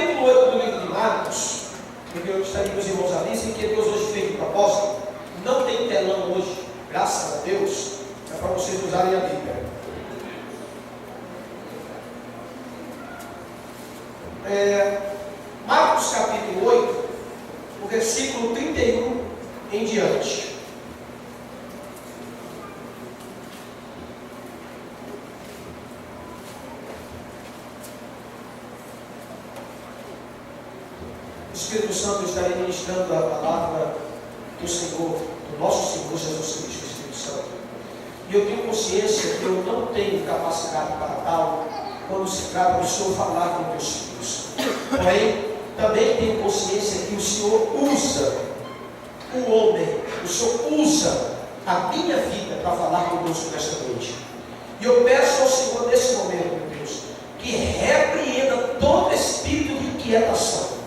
capítulo 8 do livro de Marcos, porque eu estaria com os irmãos ali, sem que Deus hoje fez de propósito, não tem telão hoje, graças a Deus, é para vocês usarem a Bíblia. Marcos capítulo 8, o versículo 31 em diante. O Espírito Santo estaria ministrando a palavra do Senhor, do nosso Senhor Jesus Cristo, Espírito Santo. E eu tenho consciência que eu não tenho capacidade para tal quando se trata do Senhor falar com meus filhos. Porém, também tenho consciência que o Senhor usa o homem, o Senhor usa a minha vida para falar conosco nesta noite. E eu peço ao Senhor nesse momento, meu Deus, que repreenda todo espírito de inquietação,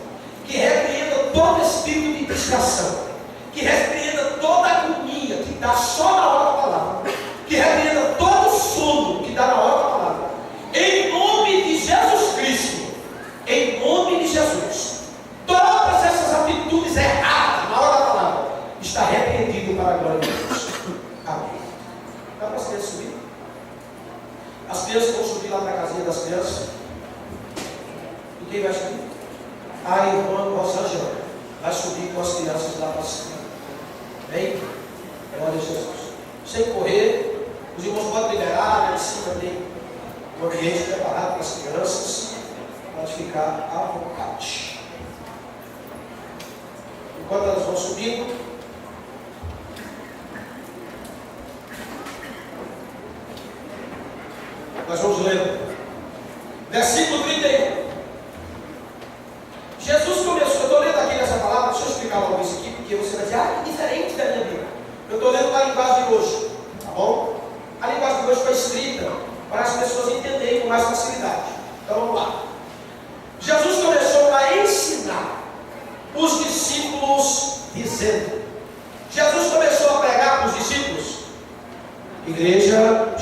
que repreenda todo espírito de distração, que repreenda toda agonia que dá só na hora da palavra, que repreenda todo sono que dá na hora da palavra, em nome de Jesus Cristo, em nome de Jesus. Todas essas atitudes erradas na hora da palavra está repreendido para a glória de Deus. Amém. Dá para as crianças subir? As crianças vão subir lá para a casinha das crianças. E quem vai subir? A irmã Rosângela vai subir com as crianças lá para cima. Amém? Glória a Jesus. Sem correr, os irmãos podem liberar, lá em cima tem um ambiente preparado para as crianças. Pode ficar à vontade. Enquanto elas vão subindo, nós vamos ler versículo 31. Jesus começou, eu estou lendo aqui nessa palavra, deixa eu explicar logo isso aqui, porque você vai dizer, que diferente da minha Bíblia. Eu estou lendo na linguagem de hoje, tá bom? A linguagem de hoje foi escrita para as pessoas entenderem com mais facilidade. Então vamos lá. Jesus começou a ensinar os discípulos dizendo. Jesus começou a pregar para os discípulos. Igreja,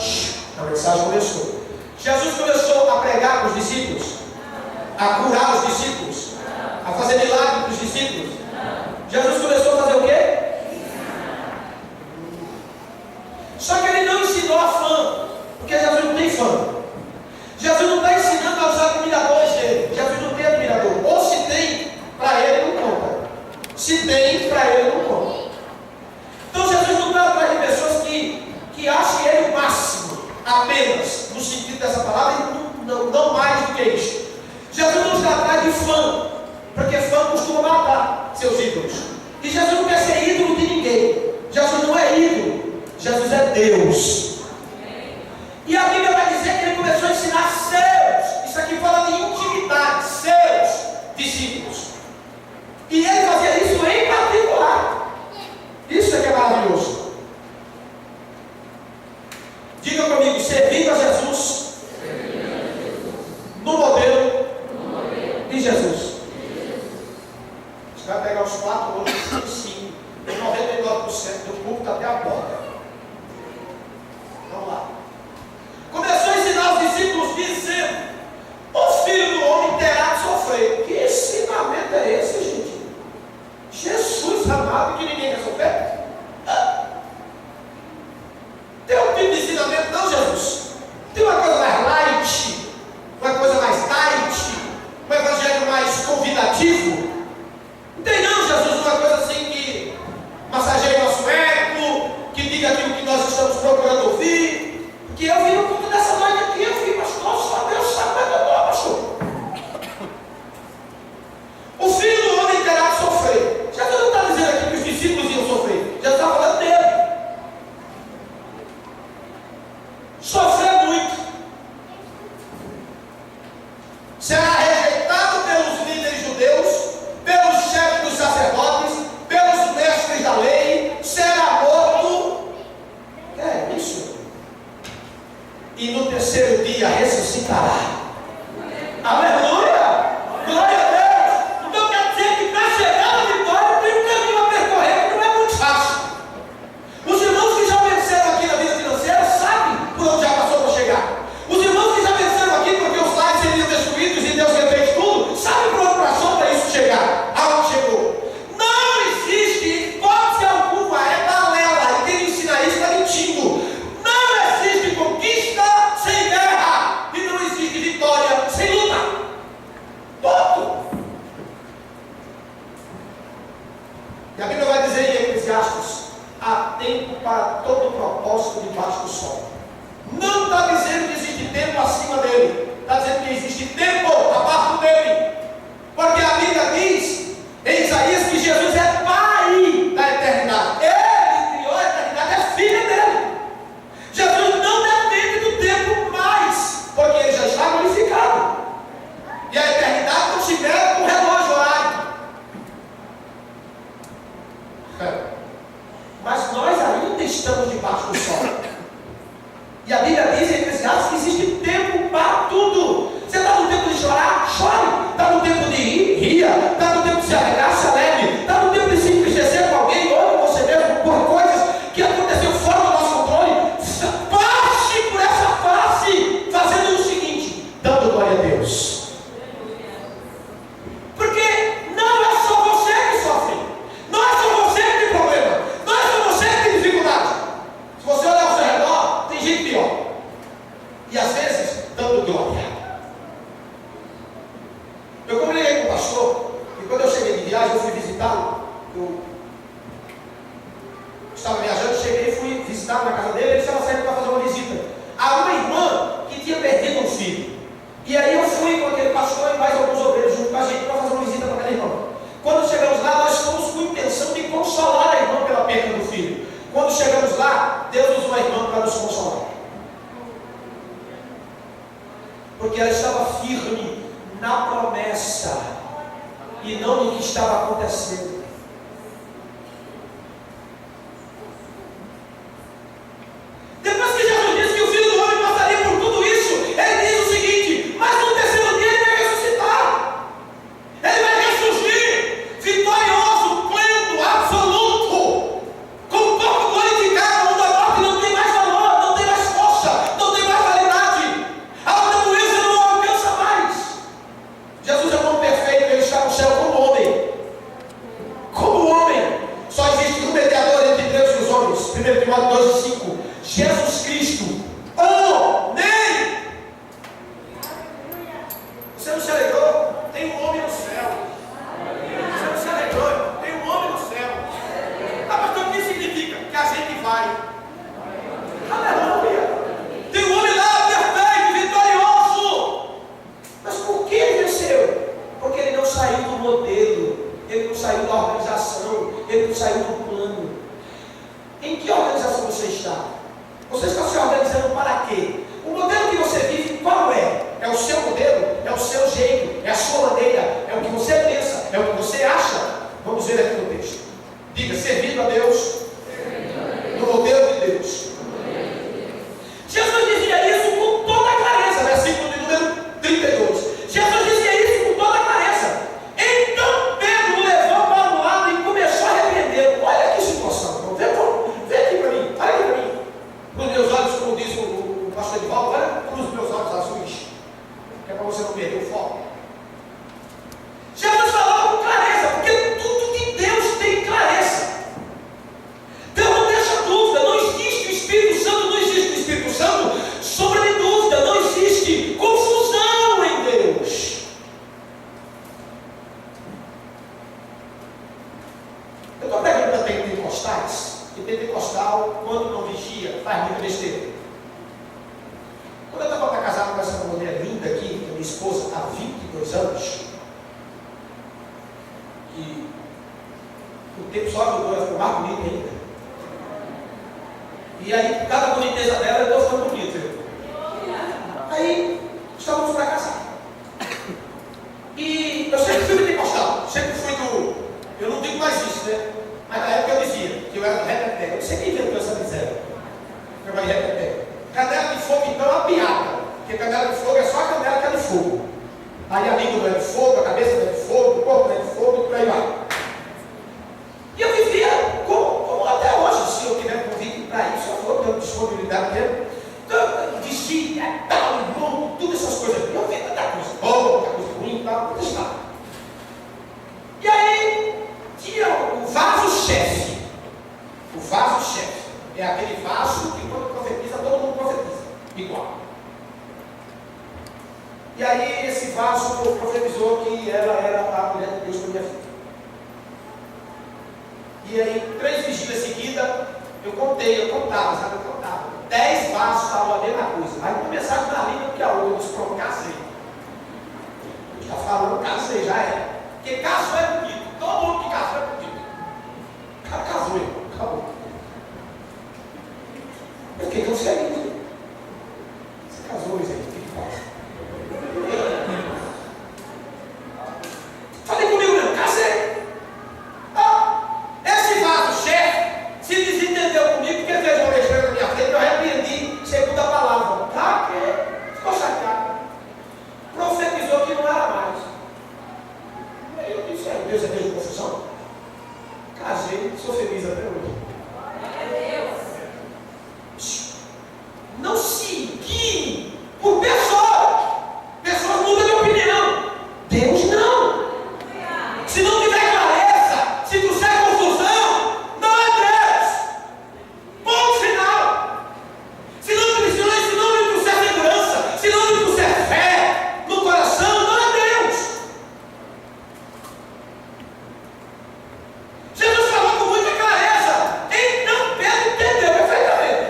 a mensagem começou. Jesus começou a pregar para os discípulos, a curar os discípulos, a fazer milagre para os discípulos. Jesus começou a fazer o quê? Só que ele não ensinou a fã, porque Jesus não tem fã. Jesus não está ensinando a usar admiradores dele. Jesus não tem admirador. Ou se tem, para ele não conta. Se tem, para ele não conta. Então Jesus não está atrás de pessoas que achem ele o máximo, apenas, no sentido dessa palavra, e não mais do que isso. Jesus não está atrás de fã, porque fã costuma matar seus ídolos. E Jesus não quer ser ídolo de ninguém. Jesus não é ídolo. Jesus é Deus. E a Bíblia vai dizer que ele começou a ensinar seus, isso aqui fala de intimidade, seus discípulos. E ele fazia isso em particular. Isso é que é maravilhoso. Diga comigo, servindo a Jesus no modelo de Jesus. Você vai pegar os 4 hoje e 5, 99% do público até a porta. Vamos lá. Começou a ensinar os discípulos dizendo: o filho do homem terá de sofrer. Que ensinamento é esse, gente? Jesus amado, que ninguém quer sofrer? Tem um tipo de ensinamento, não, Jesus? Tem uma coisa mais light, uma coisa mais tight, um evangelho mais convidativo? Não tem não, Jesus, uma coisa assim que massageie nosso ego, que diga aquilo que nós estamos procurando ouvir. Porque eu vi no culto dessa noite aqui, eu vi, pastor, só Deus sabe como é que eu estou, pastor. O filho do homem terá de sofrer. Jesus não está dizendo aqui que os discípulos iam sofrer. Jesus está falando dele. Sofrer muito. Será rejeitado pelos líderes judeus, pelos chefes dos sacerdotes, pelos mestres da lei, será morto. É isso. E no terceiro dia ressuscitará. Aleluia! Glória a Deus! Então quer dizer que para chegar à vitória tem um caminho a percorrer que não é muito fácil. Os irmãos que já venceram aqui na vida financeira sabem por onde já passou para chegar. Os irmãos que já venceram aqui porque os lares seriam destruídos e Deus refez tudo, sabem por onde e não no que estava acontecendo. Depois que Jesus disse que o Filho do Homem passaria por tudo isso, ele diz o seguinte: mas no terceiro dia ele vai ressuscitar, ele vai ressurgir, vitorioso, pleno, absoluto, com o corpo glorificado, onde a morte não tem mais valor, não tem mais força, não tem mais validade, a doença não o alcança mais. Jesus é o homem perfeito, ele está no céu como homem. Como homem, só existe um mediador entre Deus e os homens. 1 Timóteo 2:5. Jesus Cristo, homem. Você não se alegrou? Tem um homem no céu. Você não se alegrou? Tem um homem no céu. Ah, pastor, o que significa? Que a gente vai. Aleluia. Tem um homem lá, perfeito, vitorioso. Mas por que ele venceu? Porque ele não saiu do modelo, ele não saiu da organização, ele não saiu do plano. Em que organização você está? Você está se organizando para quê? O modelo que você vive, qual é? É o seu modelo? É o seu jeito? É a sua maneira? É o que você pensa? É o que você acha? Vamos ver aqui no texto. Diga, servindo a Deus no modelo de Deus. Jesus dizia isso com toda a clareza, versículo de número 32. Jesus dizia isso com toda a clareza. Então Pedro o levou para um lado e começou a repreender. Olha que situação, vê aqui para mim, olha aqui para mim. Nos meus olhos, como diz o pastor Edivaldo, olha para os meus olhos azuis, que é para você não perder o foco. Jesus falava com clareza, porque tudo de Deus tem clareza. Deus não deixa dúvida, não existe o Espírito Santo, não existe o Espírito Santo sombra de dúvida, não existe confusão em Deus. Eu estou pregando para pentecostais, e pentecostal, quando não vigia, faz muita besteira. Quando eu estava para casar com essa mulher linda aqui, que é minha esposa, há 22 anos, e o tempo só ajudou, ela ficou mais bonita ainda. E aí, por causa da boniteza dela, eu estou ficando bonito. Aí, estávamos para casar. E eu sempre fui pentecostal, sempre fui do... Eu não digo mais isso, né? Mas na época eu dizia que eu era do reteté. Eu não sei quem inventou essa miséria. Eu era de reteté. Canela de fogo, então, é uma piada. Porque canela de fogo é só a canela que é de fogo. Aí a língua não é de fogo, a cabeça não é de fogo, o corpo não é de fogo e por aí vai. E eu vivia como até hoje, se eu tiver convite para isso, eu vou ter disponibilidade mesmo. Então, vestir, tal, irmão, todas essas coisas. Eu vi tanta coisa boa, tanta coisa ruim e tal, tudo isso. E aí, tinha o vaso-chefe. O vaso-chefe é aquele vaso que quando profetiza, todo mundo profetiza. Igual. E aí esse vaso profetizou que ela era a mulher de Deus para minha vida. E aí, 3 vigílias seguidas, eu contava, sabe? Eu contava. 10 vasos estavam a mesma coisa. Aí uma mensagem na língua que a outra, eu disse, pronto, casei. Está falando, casei, já é. Porque casou é bonito. Todo mundo que casou é bonito. O cara casou, irmão. Acabou. Eu fiquei tão feliz. Você casou, Luiz, aí. Falei comigo mesmo, casei. Esse vaso-chefe se desentendeu comigo porque fez uma besteira na minha frente. Eu repreendi, segundo a palavra. Tá? Que ficou chateado. Profetizou que não era mais. Aí eu disse, Deus é Deus de confusão. Casei, sou feliz até hoje. Não se guie por pessoas. Pessoas mudam de opinião. Deus não. Se não tiver clareza, se trouxer confusão, não é Deus. Ponto final. Se não lhe trouxer segurança, se não lhe trouxer fé no coração, não é Deus. Jesus falou com muita clareza. Então Pedro entendeu perfeitamente.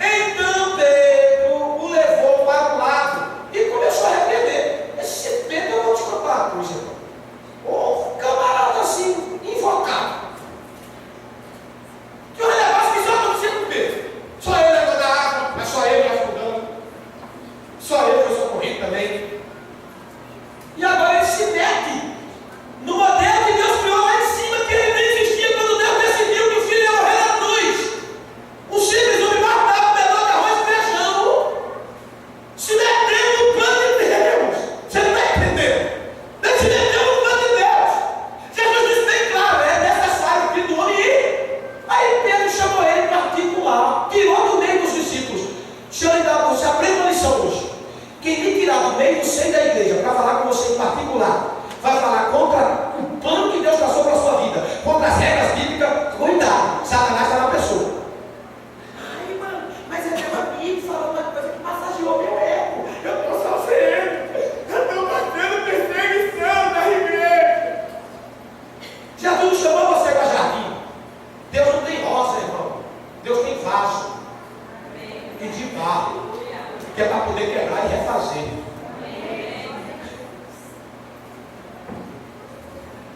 Então Pedro o levou para o lado e começou a repreender. Esse Pedro eu vou te contar uma coisa.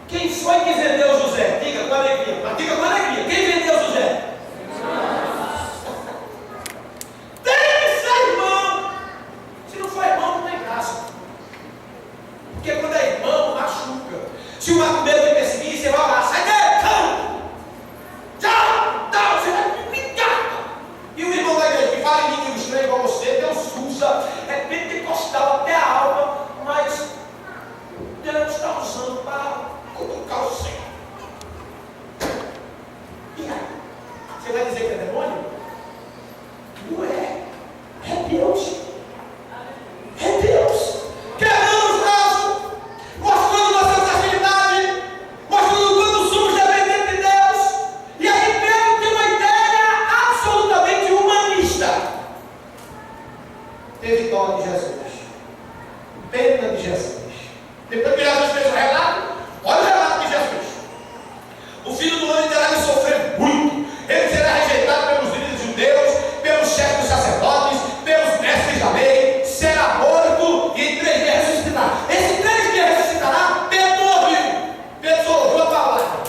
Quem foi que vendeu José? Diga com alegria, mas diga com alegria. Quem vendeu José? Tem que ser irmão. Se não for irmão, não tem graça. Porque quando é irmão, machuca. Se o macumbeiro te perseguir, você vai orar, sai dele, cão! Tchau! Tchau! Você vai me picar! E o irmão da igreja que fala em língua estranha igual você, Deus usa, é pentecostal até a alma, mas Deus está usando para cutucar o céu. E aí? Você vai dizer que é demônio? Não é. É Deus. É Deus. Quebrando os braços, mostrando nossa fragilidade, mostrando quanto somos dependentes de Deus. E aí Pedro tem uma ideia absolutamente humanista. Teve dó de Jesus. Pena de Jesus. Depois que Jesus fez o relato, olha o relato de Jesus. O Filho do Homem terá de sofrer muito. Ele será rejeitado pelos líderes judeus, pelos chefes dos sacerdotes, pelos mestres da lei, será morto e em 3 dias ressuscitará. Esse 3 dias ressuscitará, Pedro ouviu. Pedro ouviu a palavra.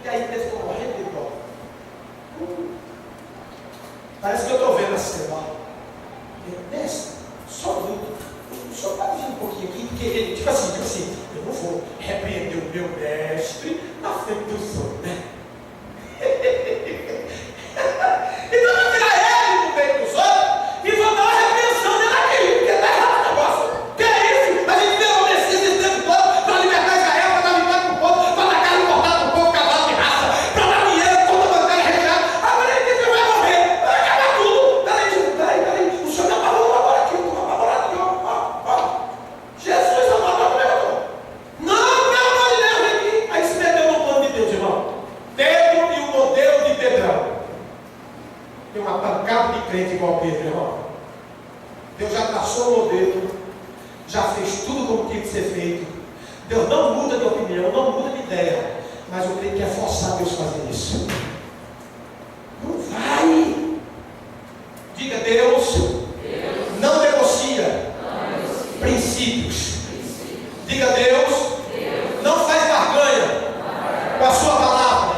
E aí Pedro ficou morrendo de dó. Parece que eu estou vendo a cena. Mestre, só muito. O senhor está dizendo um pouquinho aqui, porque ele, tipo assim, eu não vou repreender o meu mestre na frente dos outros, né? Então eu vou tirar ele do meio dos outros e vou dar uma repreensão dele aqui, porque está errado o negócio. Que é isso? A gente deu o Messias esse tempo todo para libertar Israel, para dar vitória para o povo, para dar carne cortada para o povo, cavalo de raça, para dar dinheiro, conta bancária recheada. Agora ele diz que vai morrer, vai acabar tudo. Peraí, o senhor está falando agora aqui, eu estou apavorado aqui, ó. Jesus amado, não, pelo amor de Deus, aqui. Aí se meteu no plano de Deus, irmão. Pedro e o modelo de Pedrão. Tem uma pancada de crente igual Pedro, irmão. Deus já traçou o modelo, já fez tudo como tinha que ser feito. Deus não muda de opinião, não muda de ideia. Mas o crente quer forçar Deus a fazer isso. Não vai. Diga, Deus não negocia princípios. Diga, Deus não faz barganha com a sua palavra.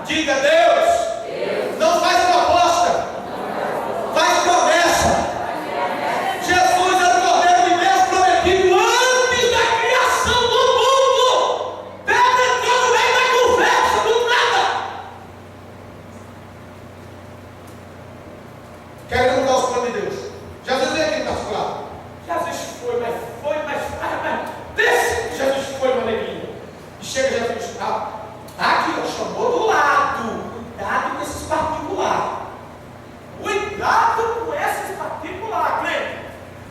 Diga, Deus não faz proposta, faz promessa. Jesus era o Cordeiro de Deus prometido antes da criação do mundo. Pedro entrou no meio da conversa, do nada. Quero mudar os planos de Deus. Jesus veio aqui em particular. Jesus mas desse que Jesus foi uma alegria. E chega Jesus, tá aqui, ó, chamou do lado. Cuidado com esses particulares. Cuidado com esses particulares, crente.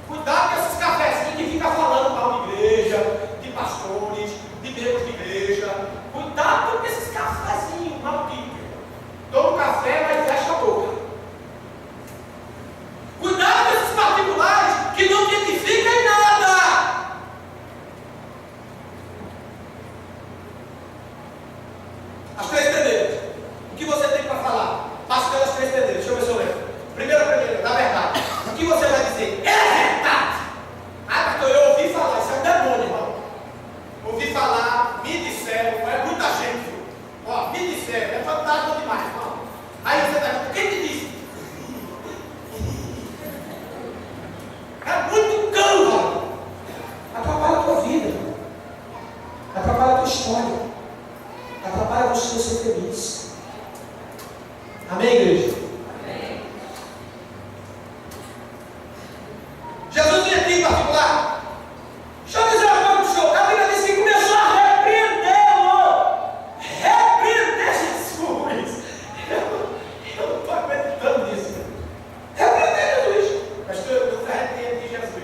Cuidado com esses cafezinhos que ficam falando mal de igreja, de pastores, de membros de igreja. Cuidado com esses cafezinhos malditos. Toma um café, mas fecha a boca. Cuidado com esses particulares que não te edificam em nada. As 3 pendeiras. O que você tem para falar? Passe pelas 3 pendeiras. Deixa eu ver se eu lembro. Primeira pendeira, na verdade. O que você vai dizer? É verdade. Ah, pastor, eu ouvi falar. Isso é um demônio, irmão. Ouvi falar, me disseram. É muita gente, viu? Ó, me disseram. É fantástico demais, irmão. Aí você pergunta, quem te disse? É muito cão, mano. Atrapalha a tua vida. Atrapalha a tua história. Atrapalha você ser feliz. Amém, igreja? Amém. Jesus vinha aqui em particular. Deixa eu dizer uma coisa para o senhor. A Bíblia diz que começou a repreendê-lo. Repreender Jesus. Eu não estou acreditando nisso. Repreender Jesus. Mas eu repreendo de Jesus.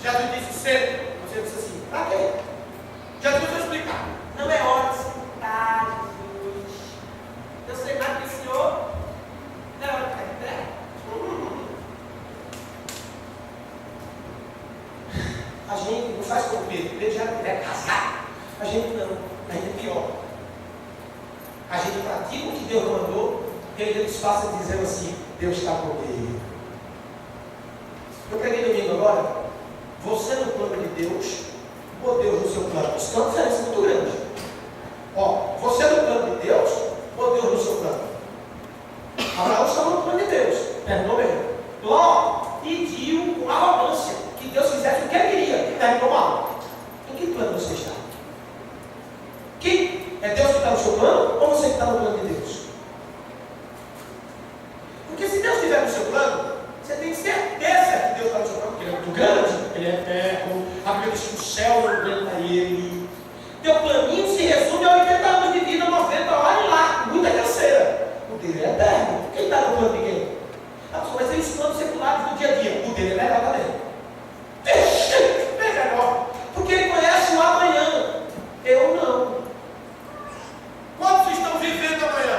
Jesus disse sempre. Você disse assim, para quê? Jesus vai explicar. Não é hora de sentar, Jesus. Eu sei mais que o senhor. Não é hora de ficar de pé. A gente não faz como Pedro. Pedro já é casado. A gente não. A gente é pior. A gente pratica o que Deus mandou. E ele nos passa dizendo assim, Deus está comigo. Eu preguei domingo agora. Você no plano de Deus, ou Deus no seu plano. Isso é uma diferença muito grande. está no plano de Deus. Porque se Deus estiver no seu plano, você tem certeza que Deus está no seu plano, porque Ele é muito grande, Ele é eterno, a Bíblia diz que o céu não aguenta Ele. Teu planinho se resume a 80 anos de vida, 90, olha lá, muita canseira. O dele é eterno. Quem está no plano de quem? Mas tem os planos seculares do dia a dia. O dele é melhor também. É melhor. Porque Ele conhece o amanhã. Eu não. Quantos estão vivendo amanhã?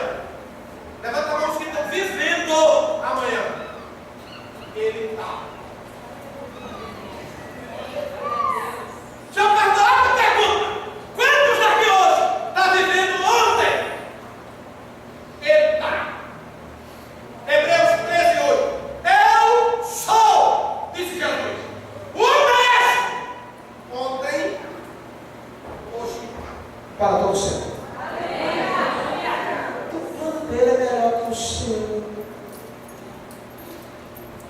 Levanta a mão os que estão vivendo amanhã. Ele está. Já faz outra pergunta. Quantos daqui hoje está vivendo ontem? Ele está. Hebreus 13:8. Eu sou, disse Jesus, o mesmo ontem, hoje, Para todo sempre. O plano dele é melhor que o seu.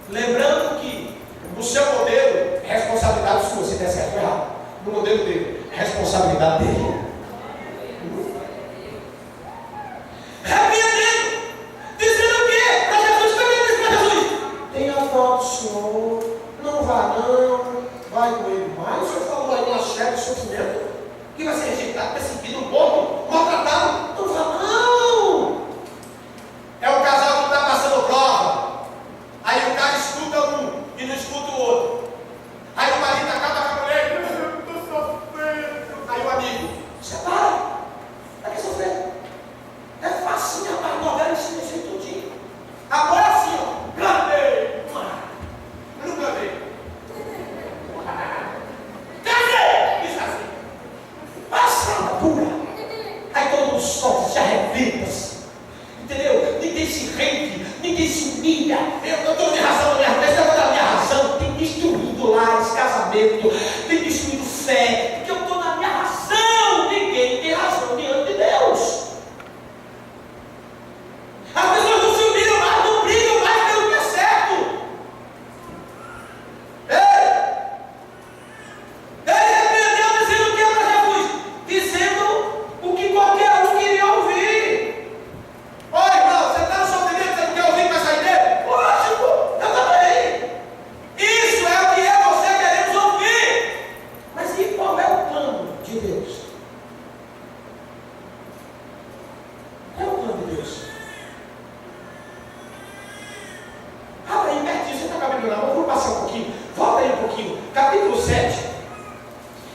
Lembrando que no seu modelo é responsabilidade sua, se der certo ou errado. No modelo dele, é responsabilidade dele. Repreendendo, dizendo o quê? Para Jesus, o que ele disse para Jesus? Tenha dó do Senhor, não vá não, vai com ele mais. O Senhor falou aí uma chefe de sofrimento, que vai ser rejeitado, perseguido, morto, maltratado. Não vá não. é o casal que está passando prova. Aí o cara escuta um e não escuta o outro. Aí o marido acaba com a mulher, eu estou sofrendo. Aí o amigo, Separa. Para que sofrer? É fácil, rapaz. Novela ensina isso aí tudinho. agora sim, ó, ganhei. Nunca vi. Cadê? Isso assim. Passada pura. Aí todo mundo sofre, se arrebenta. Entendeu? Ninguém se rende, ninguém se humilha. Eu estou me razão da minha razão. Esse negócio da minha razão tem destruído lares, casamento, tem destruído fé. Porque eu estou na minha razão. Ninguém tem razão diante de Deus. As pessoas não se humilham mais, não brigam mais pelo que é certo. Ele repreendeu dizendo o que para Jesus? Dizendo o que qualquer um queria ouvir. Oi, irmão, você está no sofrimento, você não quer ouvir mais sair dele? Lógico, eu também. Isso é o que eu e você queremos ouvir. Mas e qual é o plano de Deus? Qual é o plano de Deus? Abra aí pertinho, você está com a Bíblia na mão, vamos passar um pouquinho. Volta aí um pouquinho. Capítulo 7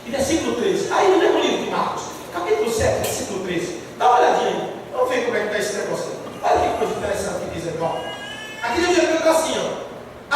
e versículo 13. Aí no mesmo livro de Marcos, capítulo 7, versículo 13. Dá uma olhadinha aí. Vamos ver como é que está esse negócio. Olha que coisa interessante que diz aqui, ó. Aqui no livro está assim, ó.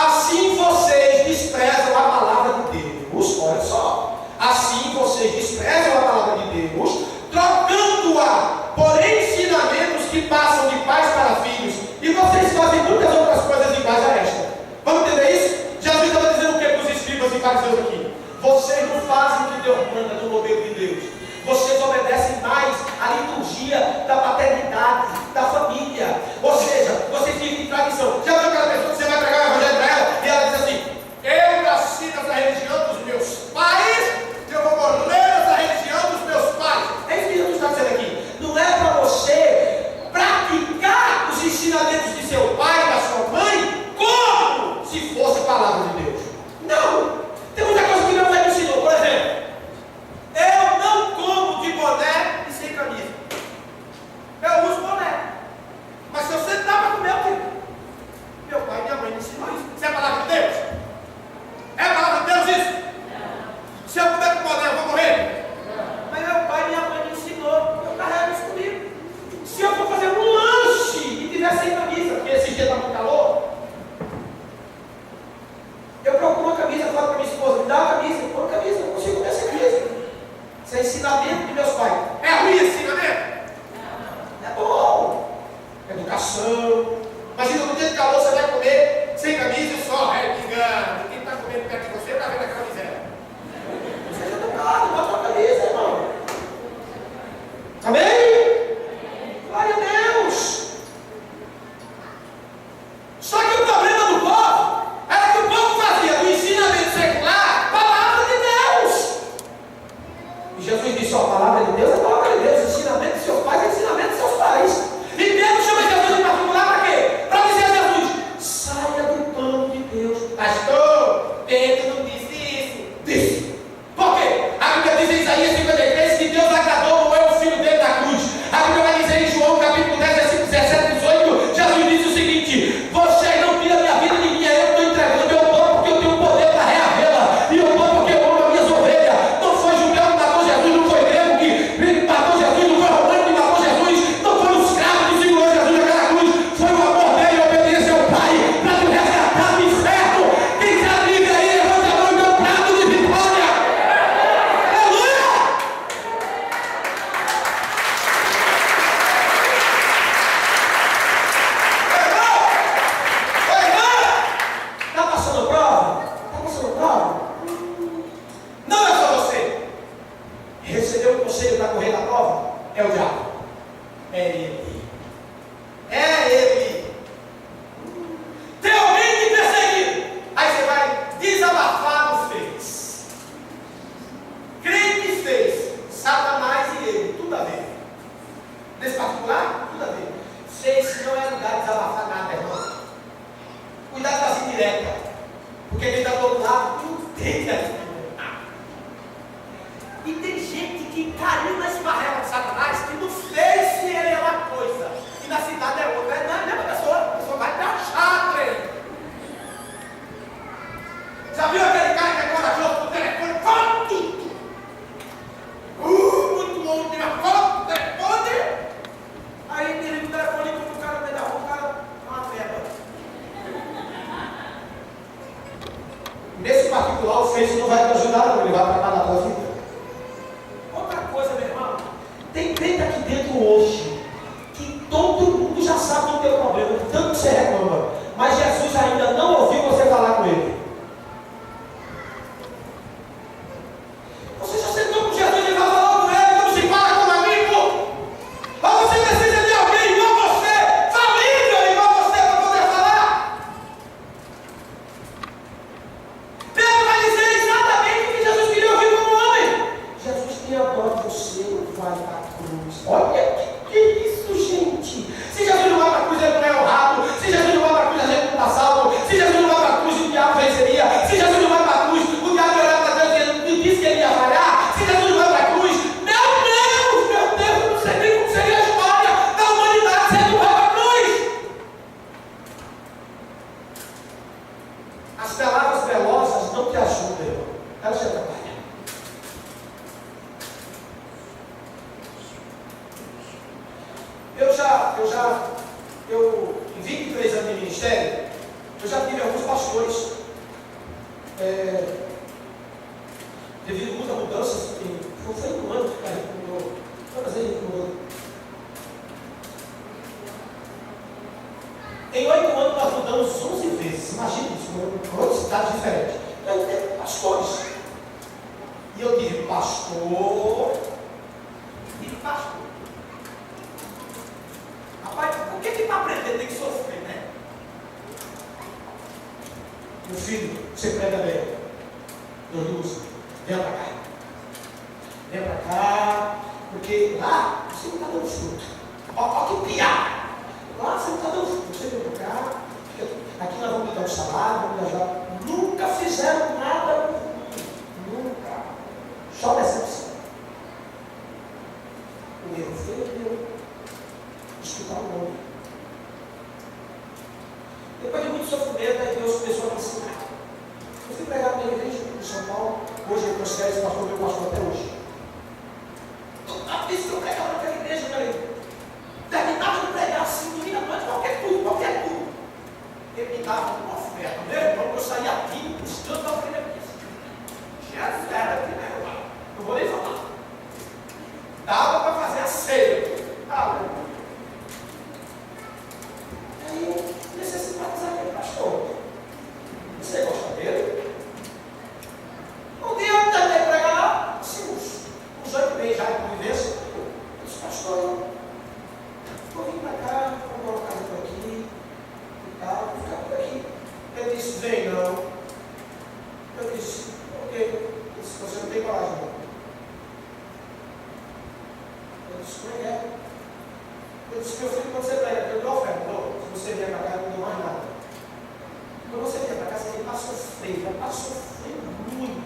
Assim vocês desprezam a palavra de Deus. Olha só. Assim vocês desprezam a palavra de Deus, trocando-a por ensinamentos que passam de pais para filhos. E vocês fazem muitas outras coisas iguais a esta. Vamos entender isso? Jesus estava dizendo o que para os escribas e fariseus aqui? Vocês não fazem o que Deus manda no modelo de Deus. Vocês obedecem mais à liturgia da paternidade, da família. Ou seja, vocês vivem em tradição. Já viu aquela pessoa que você vai pregar o evangelho para ela e ela diz assim: Eu nasci nessa religião dos meus pais, eu vou morrer nessa religião dos meus pais. é isso que Jesus está dizendo aqui. Não é para você praticar os ensinamentos de seu pai, da sua mãe, como se fosse a palavra de Deus. Não. Tem muita coisa que meu pai me ensinou. Por exemplo, Eu não como de boné e sem camisa. Eu uso boné. Mas se eu sentar para comer, eu tenho. Meu pai e minha mãe me ensinou isso. Isso é a palavra de Deus? É a palavra de Deus isso? Se eu comer com boné, eu vou morrer? mas meu pai e minha mãe me ensinou. Eu carrego isso comigo. Se eu for fazer um lanche e tiver sem camisa, porque esse dia está muito calor, eu procuro uma camisa, falo para minha esposa: me dá uma camisa, eu ponho uma camisa, eu consigo comer sem camisa. Isso é ensinamento de meus pais. É ruim esse ensinamento? É bom. Educação. Imagina no dia de calor você vai comer sem camisa e só. É, me engano. Quem está comendo perto de você está vendo aquela miséria. Seja educado, bota uma camisa, irmão. Amém? Glória a Deus. Só que o problema do povo era que o povo fazia do ensinamento secular palavra de Deus. E Jesus disse: ó, a palavra de Deus é a palavra de Deus. O ensinamento de seus pais é o ensinamento de seus Jesus faz. E Pedro chama Jesus em particular para quê? Para dizer a Jesus: saia do plano de Deus. Pastor, Pedro não disse isso. Disse. Por quê? A Bíblia diz em Isaías 53 que Deus agradou o eu, filho dele na cruz. A Bíblia vai dizer em João capítulo 10, versículo 17 e 18, Jesus disse o seguinte: vocês não tiram a minha vida de mim, eu estou entregando, eu dou porque eu tenho poder para reavê-la, e eu dou porque eu amo as minhas ovelhas. Não foi judeu que matou Jesus, não foi grego que matou Jesus, não foi romano que matou Jesus, não foi um escravo que segurou Jesus naquela cruz, foi o amor dele e a obediência ao Pai para te resgatar do inferno. Quem está livre aí, levanta a mão e dá um prato de vitória. Aleluia! Está passando prova? Está passando prova? Não é só você. Recebeu o conselho para correr na prova? É o diabo. É ele. É ele. Tem alguém te perseguindo. Aí você vai desabafar os feitos. Crente fez. Satanás e ele. Tudo a ver. Nesse particular, tudo a ver. Fez não é lugar de desabafar nada, irmão. Cuidado com as indiretas. Porque quem está do outro lado, tudo tem que adivinhar. E tem gente que caiu na esparrela de Satanás que no Face ele é uma coisa e na cidade é outra. Não é a mesma pessoa. A pessoa vai te achar, trem. Já viu aquele cara que é corajoso no telefone? Fala tudo. Muito bom, tira foto do telefone. Aí ele liga o telefone e quando o cara me dá o cara é uma merda. Nesse particular, o Face não vai te ajudar, não. Ele vai atrapalhar a tua vida. Outra coisa, meu irmão, tem crente aqui dentro hoje que todo mundo já sabe do teu problema, de tanto que você reclama, mas Jesus ainda não ouviu você falar com ele. Você já sentou com Jesus e falou com ele, como se fala com um amigo? Ou você precisa de alguém igual você, família igual você, para poder falar? Pedro vai dizer exatamente o que Jesus queria ouvir como homem. Jesus queria agora você vai para a cruz. Olha que isso, gente. Se Jesus não vai para a cruz, ele não é honrado. Se Jesus não vai para a cruz, a gente não está salvo. Se Jesus não vai para a cruz, o diabo venceria. Se Jesus não vai para a cruz, o diabo ia olhar para Deus e disse que ele ia falhar. Se Jesus não vai para a cruz, meu Deus, eu não sei nem como seria a história da humanidade se ele não vai para a cruz. As palavras velozes não te ajudam, irmão. Elas te atrapalham. Eu em 23 anos de ministério, eu já tive alguns pastores, devido a muitas mudanças, foi um ano que caiu com o meu, quantas vezes com o meu? Em 8 anos nós mudamos 11 vezes, imagina isso, com outras cidades diferentes. Eu tive pastores, e eu tive pastor, Rapaz, por que para aprender tem que sofrer, né? Meu filho, você prega bem. Deus, vem para cá. Vem para cá, porque lá você não está dando fruto. Olha que piada. Lá você não está dando fruto. Você vem para cá, aqui nós vamos lhe dar um salário, vamos lhe ajudar. Nunca fizeram nada. Nunca. Só decepção. O erro foi escutar o nome. Depois de muito sofrimento, aí Deus começou a me ensinar. Eu fui pregar na igreja em São Paulo, hoje eu transferi esse pastor, meu pastor até hoje. Toda vez que eu pregava naquela igreja, terminava de pregar assim, domingo à noite, qualquer tudo. Ele me dava uma oferta, meu irmão, eu saía aqui, estando na primeira vez. Jesus era aqui, né, irmão? Não vou nem falar. Dava para fazer a ceia. Aí, necessitava aquele pastor. Você gosta dele? Um dia eu tentei pregar lá, assim, uns 8 meses já de convivência. Eu disse, pastor, vou vir para cá, vou dar uma casa por aqui e tal, vou ficar por aqui. Ele disse, vem não. Eu disse, ok. Ele disse, você não tem coragem não. Eu disse, como é que é? Eu disse, meu filho, quando você prega, eu dou oferta. Não, se você vier para cá, eu não dou mais nada. Quando você vier para cá, você vem para sofrer, vai para sofrer muito.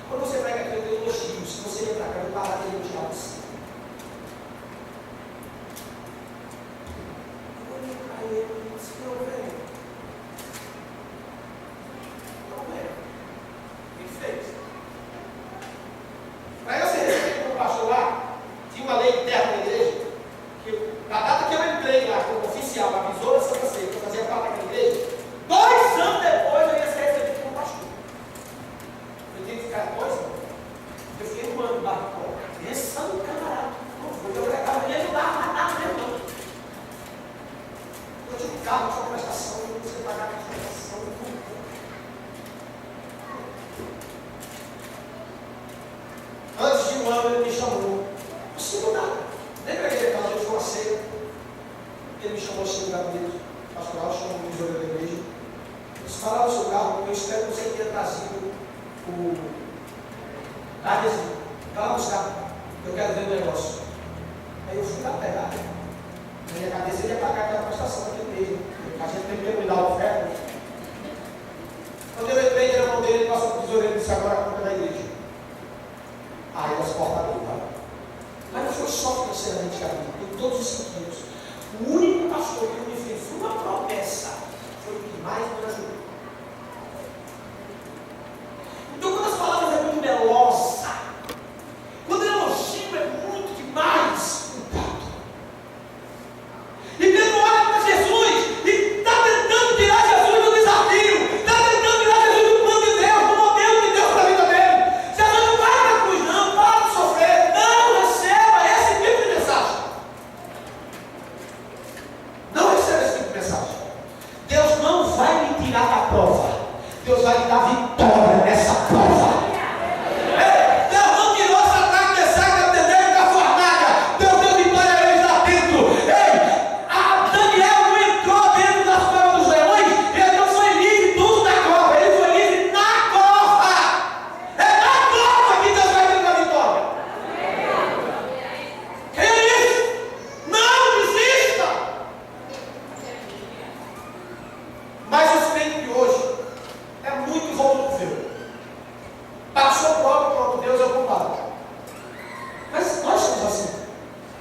Quando você prega aqui, eu dou elogio. Se você vier para cá, eu vou parar de elogiar você. Eu olhei para ele e disse, não, velho. Não, velho. O que fez? Para você receber como pastor lá, tinha uma lei interna da igreja, que na data que eu entrei lá como oficial, avisou da Santa Ceia, que eu fazia parte daquela igreja, 2 anos depois eu ia ser recebido como pastor. Eu tinha que ficar 2 anos. Eu fiquei 1 ano lá, pensando no camarada. Não foi, eu pregava mesmo lá, nada mesmo não. Eu tinha um carro, tinha uma prestação, eu não sei pagar a prestação, tudo. Antes de 1 ano ele me chamou. Não sei nada. Lembra aquele caso de uma ceia? Ele me chamou assim no gabinete pastoral, chamou o tesouro da igreja. Eles falaram no seu carro, eu espero que você tenha trazido o adesivo. Vai lá buscar, eu quero ver o negócio. Aí eu fui lá pegar. Na minha cabeça ele ia pagar aquela prestação daquele mês. A gente primeiro me dá a oferta. Quando eu entrei na mão dele, ele passou para o tesoureiro e disse, agora a conta da igreja. Aí as portas abriram. Mas não foi só financeiramente, em todos os sentidos. O único pastor que me fez uma promessa foi o que mais me ajudou. Então, quando as palavras é muito melosa, quando o elogio é muito demais, cuidado. E Pedro olha para Jesus e está tentando tirar Jesus do desafio, está tentando tirar Jesus do plano de Deus, do modelo de Deus para a vida dele. Jesus não vai para a cruz, não, para de sofrer, não receba esse tipo de mensagem. Não receba esse tipo de mensagem. Deus não vai lhe tirar da prova, Deus vai lhe dar vitória nessa prova. Deus não tirou Satanás de Mesaque, Abdenego da fornalha. Deus deu vitória a eles lá dentro. Daniel não entrou dentro das covas dos leões, ele não foi livre tudo na cova, ele foi livre na cova. É na cova que Deus vai ter a vitória. Creia nisso. Não desista. Mas eu sei que hoje é muito volúvel. Passou prova, pronto, Deus é o culpado. Mas nós somos assim.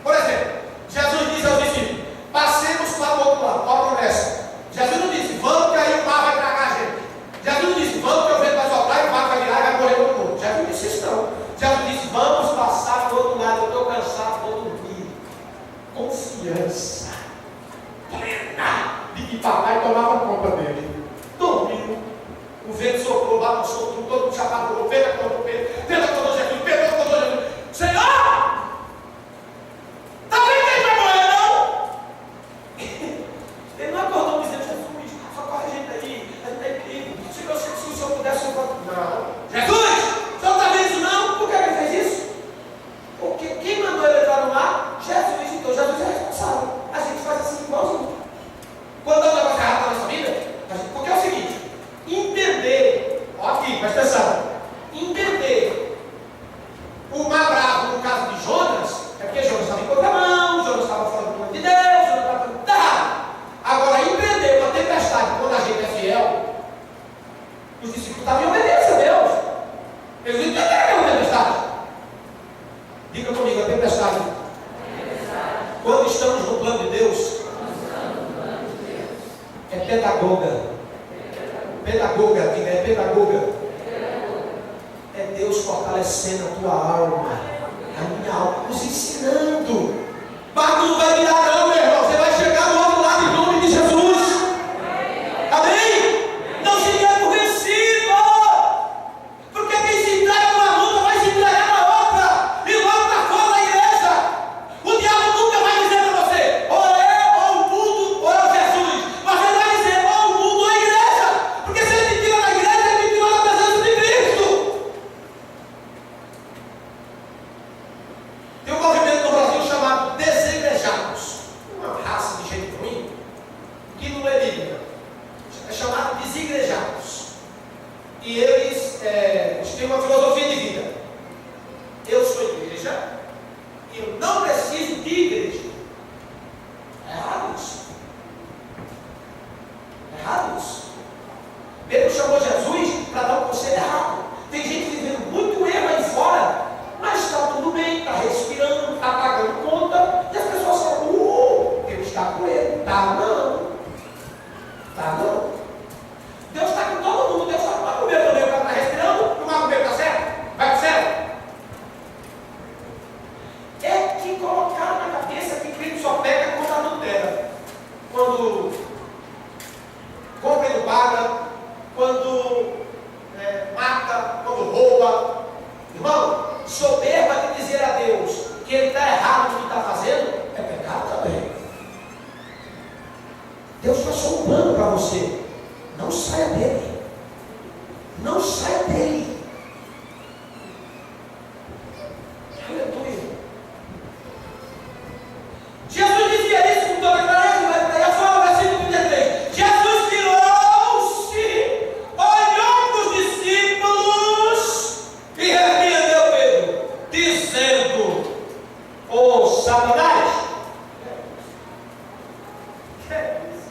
Por exemplo, Jesus disse aos discípulos, passemos para o outro lado, qual a promessa? Jesus não disse, vamos que aí o mar vai tragar a gente. Jesus não disse, vamos que o vento vai soprar e o mar vai virar e vai morrer todo mundo. Jesus não disse isso não. Jesus disse, vamos passar para o outro lado, eu estou cansado, vou dormir. Confiança plena de que papai tomava conta dele. Dormiu. O vento soprou, balançou tudo, todo mundo chapado por Pedro, Pedro acordou Jesus, Pedro acordou Jesus. Senhor! Tá vendo que ele vai morrer, não? Ele não acordou dizendo, Jesus, socorre a gente aí, a gente tem perigo. Se o Senhor pudesse, eu vou. Não. Jesus! O Senhor está vendo isso não? Por que ele fez isso? Porque quem mandou ele entrar no mar? Jesus. Então Jesus é responsável. A gente faz assim igualzinho. Quando dá um negócio errado na nossa vida, porque é o seguinte, entender, ó aqui, presta atenção, entender o mar bravo no caso de Jonas, é porque Jonas estava em contramão, Jonas estava fora do plano de Deus, Jonas estava tudo errado. Agora, entender uma tempestade quando a gente é fiel, os discípulos estavam em obediência a Deus. Eles entenderam a tempestade. Diga comigo, a tempestade. Quando estamos no plano de Deus, é pedagoga. Pedagoga, diga, é pedagoga. É Deus fortalecendo a tua alma, a minha alma, nos ensinando. Mas não vai virar não, meu irmão. Você vai chegar do outro lado em nome de Jesus. Amém? Não se quer por vencido. Porque quem se entrega numa luta vai se entregar na outra. E logo está fora da igreja. O diabo nunca vai dizer para você, ou eu, ou o mundo, ou eu Jesus. Mas ele vai dizer, ou o mundo, ou a igreja. Porque se ele te tira da igreja, ele te tirou da presença de Cristo. Tem um movimento no Brasil chamado desigrejados. Uma raça de gente ruim, que não é bíblica. É chamado desigrejados. E eles têm uma filosofia de vida. Eu sou igreja e eu não preciso de igreja. você: não saia dele. Não saia dele. Aleluia. Jesus dizia isso com toda clareza, mas é só o versículo 33. Jesus virou-se, olhou para os discípulos e repreendeu Pedro, dizendo: ô Satanás, que é isso?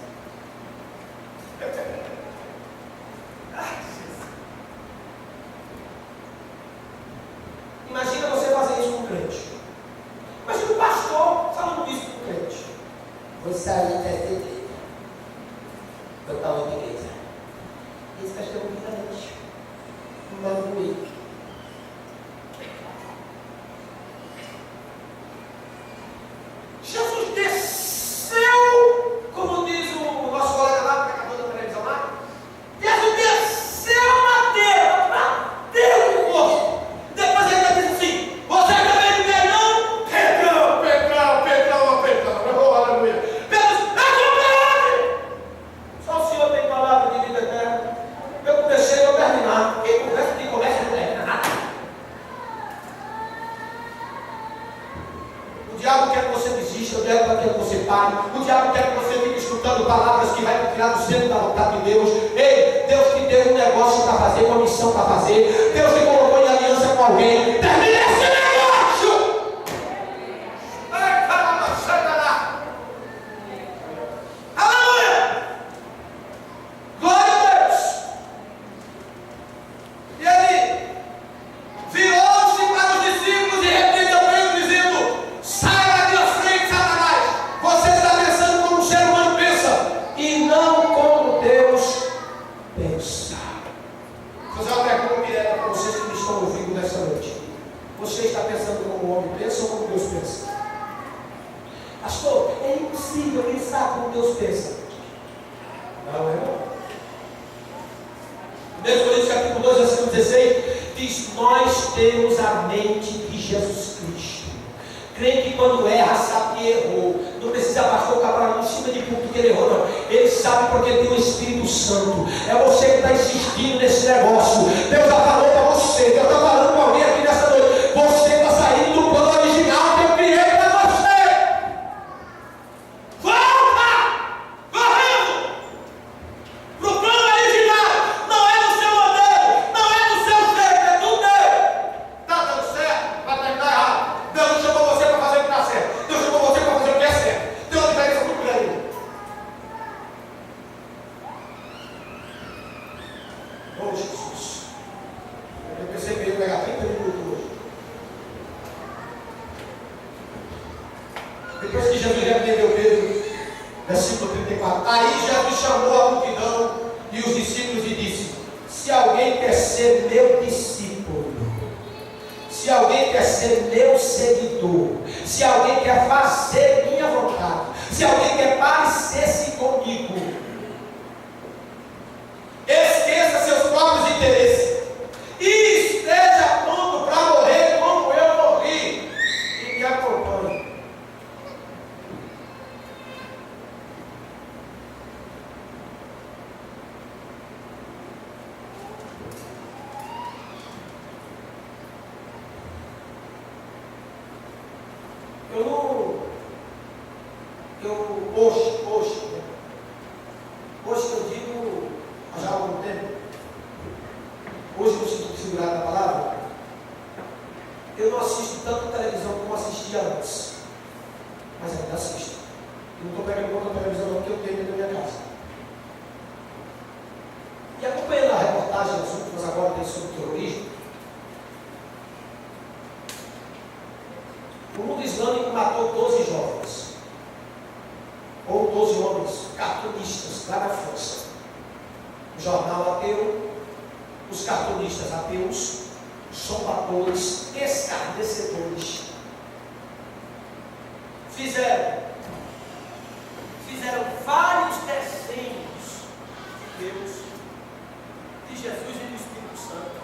Imagina você fazer isso com um crente. Imagina o pastor falando isso com um crente. Vou sair dessa igreja. Vou para outra igreja. Esse pastor é muito crente. Não vai comigo. Jesus desceu, como diz o nosso colega lá, que acabou da televisão lá. Jesus desceu a madeira, bateu no rosto. Depois ele ainda disse assim: você também não quer não? Pecão, aleluia. Pedro, só o Senhor tem palavra de vida eterna. Eu comecei, eu terminar. Quem começa não termina nada. O diabo quer que você desista, o diabo quer que você pare, o diabo quer que você fique escutando palavras que vai tirar do centro da vontade de Deus. Ei, Deus te deu um negócio para fazer, uma missão para fazer. Deus te colocou em aliança com alguém. Termine esse negócio! Ai, caramba, sai lá! Aleluia! Glória a Deus! E ele virou-se para os discípulos e repreendeu Pedro, dizendo: saia da minha frente, Satanás! Você está pensando como o ser humano pensa e não como Deus pensa. Vou fazer uma pergunta direta para vocês que me estão ouvindo nessa noite. Você está pensando como o homem pensa ou como Deus pensa? Pastor, é impossível pensar como Deus pensa. Não é não. 1 Coríntios capítulo 2, versículo 16 diz: nós temos a mente de Jesus Cristo. Crente que quando erra sabe que errou. Não precisa pastor cabral em cima de púlpito que ele errou, não. Ele sabe porque tem o Espírito Santo. É você que está insistindo nesse negócio. Deus já falou para você. Deus está falando para alguém aqui nessa noite. Você está saindo do plano original que eu criei para você. Volta! Correndo! Para o plano original. Não é do seu modelo. Não é do seu jeito. É do Deus. Está dando certo? Vai terminar errado. Deus não chamou você para fazer o que está certo. Deus chamou você para fazer o que é certo. Tem uma diferença muito grande. Oh, Jesus. Eu pensei que eu ia pegar 30 minutos hoje. Depois que Jesus repreendeu Pedro, versículo 34. Aí Jesus chamou a multidão e os discípulos e disse: se alguém quer ser meu discípulo, se alguém quer ser meu seguidor, se alguém quer fazer minha vontade, se alguém quer parecer-se comigo, esqueça seus próprios interesses e esteja pronto para morrer como eu morri, e me acompanhe. Hoje que eu digo, já há algum tempo, hoje que eu sinto segurado na palavra, eu não assisto tanto televisão como assistia antes, mas ainda assisto. Eu não estou pegando conta da televisão não, porque eu tenho dentro da minha casa. E acompanhando a reportagem, as últimas agora tem sobre terrorismo, o mundo islâmico matou 12 jovens, ou 12 homens cartunistas lá na França. O jornal ateu, os cartunistas ateus, zombadores, escarnecedores, fizeram vários desenhos de Deus, de Jesus e do Espírito Santo.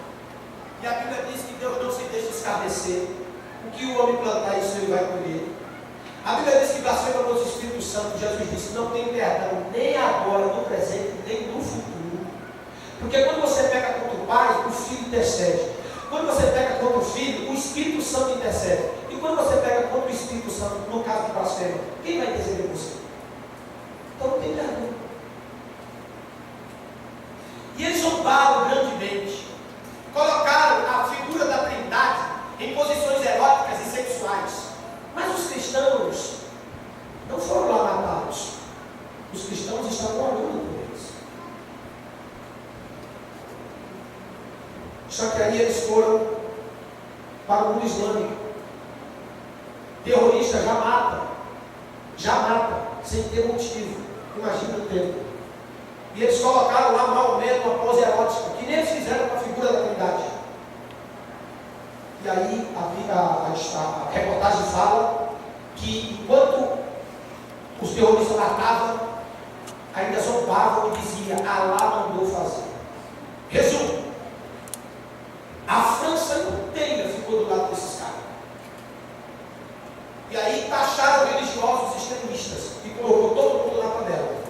E a Bíblia diz que Deus não se deixa escarnecer. O que o homem plantar, isso ele vai colher. A Bíblia diz que blasfema contra o Espírito Santo. Jesus disse: não tem perdão nem agora, no presente, nem no futuro. Porque quando você peca contra o Pai, o Filho intercede. Quando você peca contra o Filho, o Espírito Santo intercede. E quando você peca contra o Espírito Santo, no caso de blasfema, quem vai interceder por você? Então não tem perdão. E eles zombaram grandemente. Colocaram a figura da Trindade em posições eróticas e sexuais. Mas os cristãos não foram lá matá-los. Os cristãos estavam orando por eles. Só que aí eles foram para o mundo islâmico. Terrorista já mata, sem ter motivo. Imagina o tempo. E eles colocaram lá Maomé numa pose erótica, que nem eles fizeram com a figura da Trindade. E aí a reportagem fala que enquanto os terroristas matavam, ainda zombavam e dizia: Alá mandou fazer. Resumo: a França inteira ficou do lado desses caras. E aí taxaram religiosos extremistas e colocou todo mundo na panela.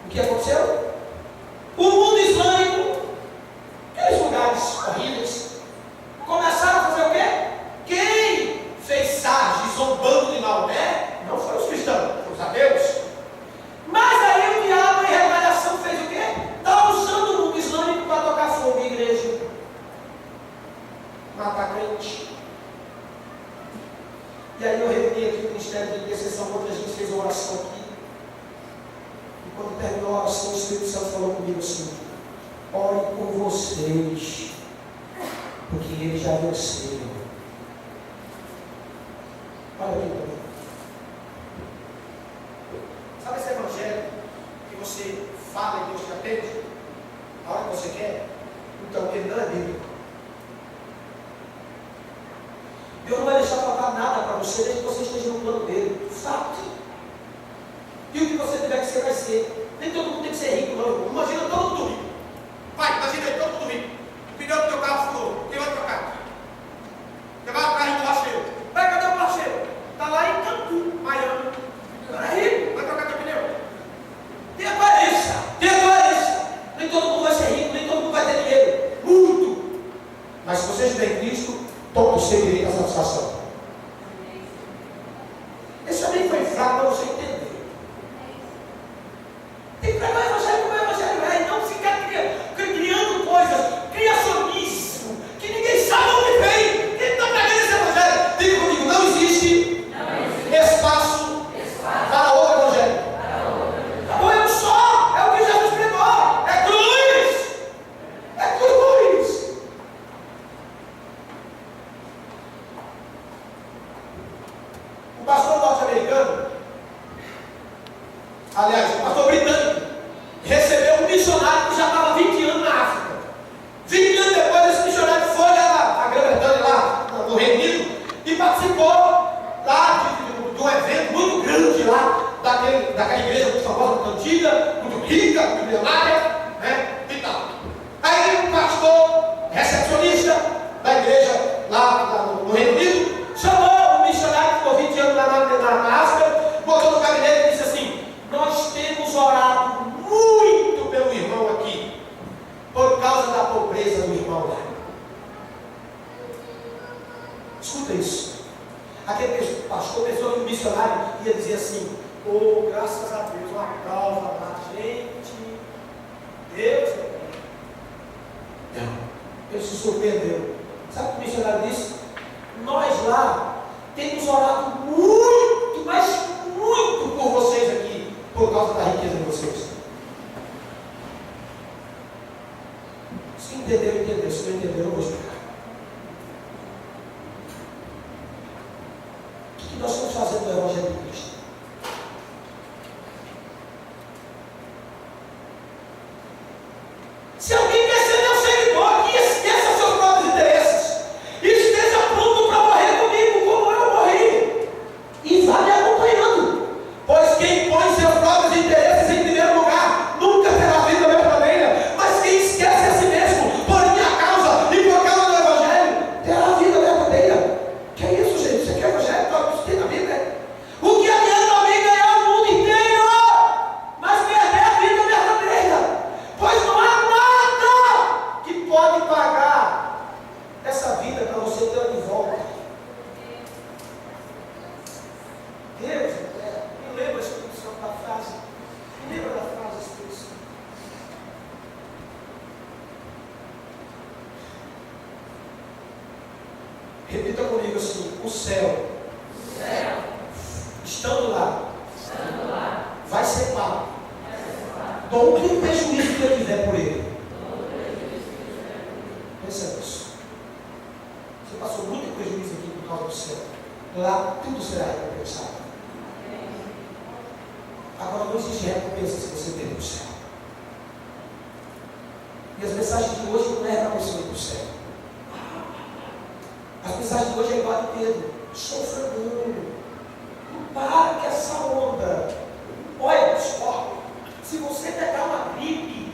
O que aconteceu? O mundo islâmico, aqueles lugares horríveis, começaram a fazer o quê? Quem fez sarge zombando de Maomé não foram os cristãos, foram os ateus. Mas aí o diabo, em retaliação, fez o quê? Está usando o mundo islâmico para tocar fogo em igreja, matar crente. E aí eu reuni aqui o ministério de intercessão, muita gente fez uma oração aqui. E quando terminou a oração, o Espírito Santo falou comigo assim: ore por vocês, porque eles já venceram. Olha aqui para mim. Sabe esse evangelho que você fala e Deus te atende? A hora que você quer? Então, ele não é bíblico. Deus não vai deixar faltar nada para você, desde que você esteja no plano dele. Fato. E o que você tiver que ser, vai ser. Nem todo mundo tem que ser rico, não. Imagina todo mundo rico. Vai, imagina aí todo mundo rico. O pneu do teu carro furou. Quem vai trocar? Você vai atrás do borracheiro. Vai, cadê o borracheiro? Está lá em Cancún, Miami. Não é rico? Vai trocar teu pneu? Tenha coerência. Nem todo mundo vai ser rico, nem todo mundo vai ter dinheiro. Muito. Mas se você estiver em Cristo, todo seu direito à satisfação. Esse também foi fraco para você entender. Tem que pegar o evangelho como o evangelho é, e não ficar criando coisas, criacionismo, que ninguém sabe onde vem. Quem está pregando esse evangelho? Diga comigo: não existe espaço para outro evangelho. Ou é um só, é o que Jesus pregou. É cruz. É cruz. O pastor norte-americano, aliás, o pastor britânico, recebeu um missionário que já estava 20 anos na África. 20 anos depois, esse missionário foi lá na Grã-Bretanha, lá no Reino Unido, e participou lá de um evento muito grande lá, daquela igreja muito famosa, muito antiga, muito rica, muito milionária, né, e tal. Aí o pastor, recepcionista da igreja lá no Reino Unido, chamou o missionário que ficou 20 anos lá na África, botou no gabinete e disse assim: nós temos orado muito pelo irmão aqui, por causa da pobreza do irmão lá. Escuta isso. Aquele pastor pensou que o missionário ia dizer assim: oh, graças a Deus, uma causa lá, gente, Deus é bem. Não, ele se surpreendeu. Sabe o que o missionário disse? Nós lá temos orado muito, mas muito por vocês aqui, por causa da riqueza de vocês. Se entendeu, entendeu. Se não entendeu, eu vou explicar. O que nós estamos fazendo no Evangelho de Cristo? Se alguém quer ser meu seguidor, que esqueça seus próprios interesses, esteja pronto para morrer comigo, como eu morri, e vá me acompanhando, pois quem põe seus próprios interesses em primeiro lugar nunca terá vida verdadeira, mas quem esquece a si mesmo por minha causa e por causa do Evangelho terá vida verdadeira. Que é isso, gente? Você quer Evangelho? Repita comigo assim: o céu, estando lá, vai ser pago. Dou o prejuízo que eu tiver por ele. Pensa nisso. Você passou muito prejuízo aqui por causa do céu. Lá tudo será recompensado. Agora não existe recompensa se você tem no céu. E as mensagens de hoje não é para você ir para o céu. As mensagens de hoje é igual a Pedro. Sofrendo. Não para que essa onda. Olha só. Se você pegar uma gripe,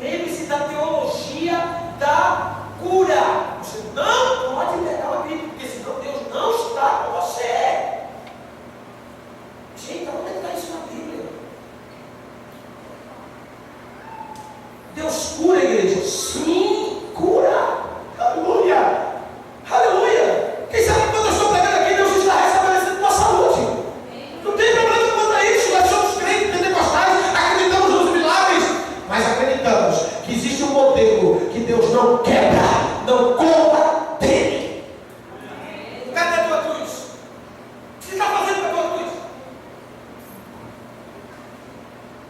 lembre-se da teologia da cura. Você não pode pegar uma gripe, porque senão Deus não está com você. Gente, onde está isso na Bíblia? Deus cura a igreja? Sim, cura. Aleluia. Aleluia. Quem sabe quando eu estou pregando aqui, Deus está restabelecendo tua saúde. Não tem problema quanto a isso. Nós somos crentes pentecostais, acreditamos nos milagres, mas acreditamos que existe um modelo que Deus não quebra, não compra dele. Cadê a tua cruz? O que você está fazendo com a tua cruz?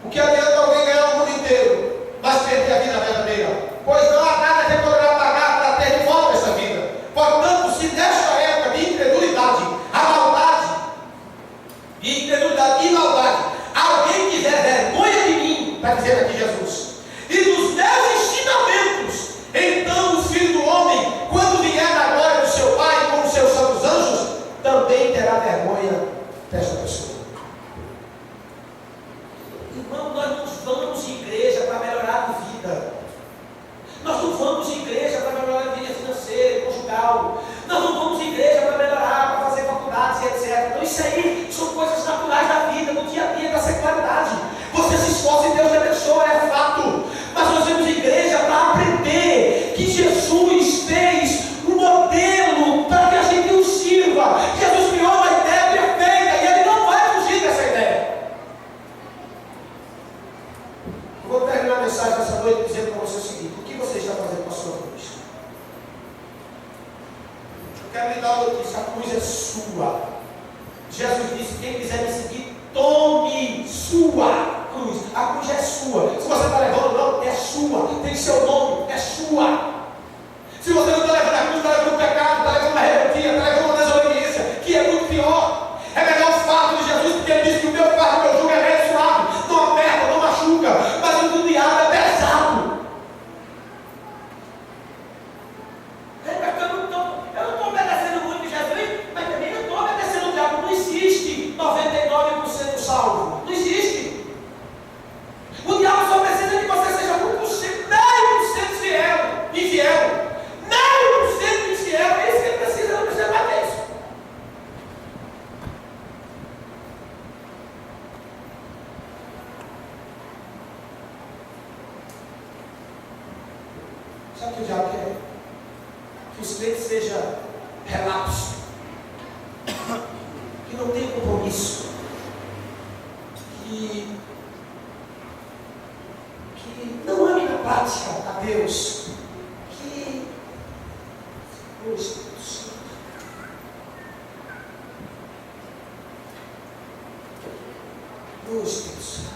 O que adianta alguém ganhar o mundo inteiro, mas perder a vida verdadeira? Pois não há nada que poderá pagar para ter de volta essa vida. Portanto, se nesta época de incredulidade, a maldade, incredulidade e maldade, alguém tiver vergonha de mim, está dizendo aqui Jesus, e dos meus ensinamentos, então o Filho do Homem, quando vier na glória do seu Pai com os seus santos anjos, também terá vergonha desta pessoa. Irmão, nós não vamos em igreja para melhorar a vida. Nós não vamos em igreja para melhorar a vida financeira, conjugal. Nós não vamos em igreja para melhorar, para fazer faculdades e etc. Então isso aí são coisas naturais da vida, do dia a dia, da secularidade. Você se esforça e Deus te abençoa, é fato. Mas nós vamos em igreja para aprender que Jesus fez um modelo para que a gente o sirva. Jesus criou uma ideia perfeita e Ele não vai fugir dessa ideia. Eu vou terminar a mensagem dessa noite dizendo para você o seguinte: o que você está fazendo com a sua cruz? Eu quero lhe dar uma notícia: a cruz é sua. Jesus disse: quem quiser me seguir, tome sua cruz. A cruz é sua. Se você está levando ou não, é sua. Tem seu nome, é sua. Se você não está levando a cruz, está levando o pecado, está levando uma rebeldia, está levando uma desobediência, que é muito pior. É melhor o fardo de Jesus, porque Ele disse que o meu fardo, o meu jugo é leve e suave, não aperta, não machuca, mas o do diabo é pesado. Eu não estou obedecendo muito de Jesus, mas também não estou obedecendo o diabo. Não existe 99% salvo. Não existe. O diabo só precisa que você seja 1%, meio por cento infiel. Meio por cento infiel. É isso que ele precisa, não precisa mais disso. Sabe o que o diabo quer? Que os crentes sejam relapsos, que não tenham compromisso, que não amem na prática a Deus, que o Espírito Santo, o Espírito Santo.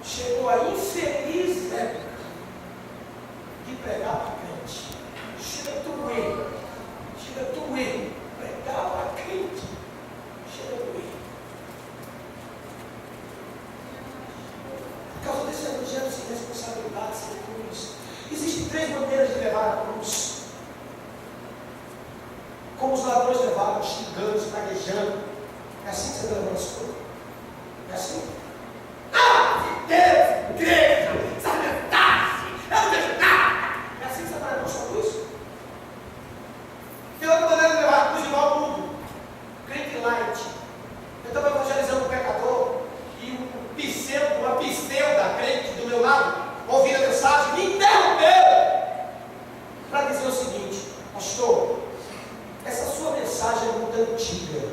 Chegou a infeliz época de pregar para crente. Chega a doer. Pregar para crente. Chega a doer. Por causa desse evangelho sem responsabilidade, sem cruz. Existem 3 maneiras de levar a cruz. Como os ladrões levaram, xingando, praguejando. É assim que você está levando as coisas? É assim? Deus, igreja, sacerdócio, eu não vejo nada. É assim que você está levando a sua cruz? Tem outra maneira de levar a cruz igual ao mundo. Crente light. Eu estava evangelizando um pecador e uma pseuda crente do meu lado, ouvindo a mensagem, me interrompeu para dizer o seguinte: pastor, essa sua mensagem é muito antiga.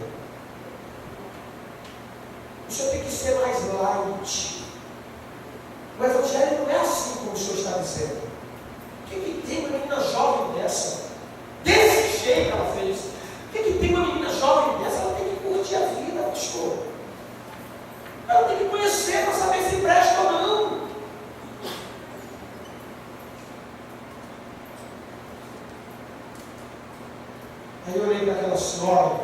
O senhor tem que ser mais light. O Evangelho não é assim como o Senhor está dizendo. O que tem uma menina jovem dessa? Desse jeito ela fez. O que tem uma menina jovem dessa? Ela tem que curtir a vida, pastor. Ela tem que conhecer para saber se presta ou não. Aí eu olhei para aquela senhora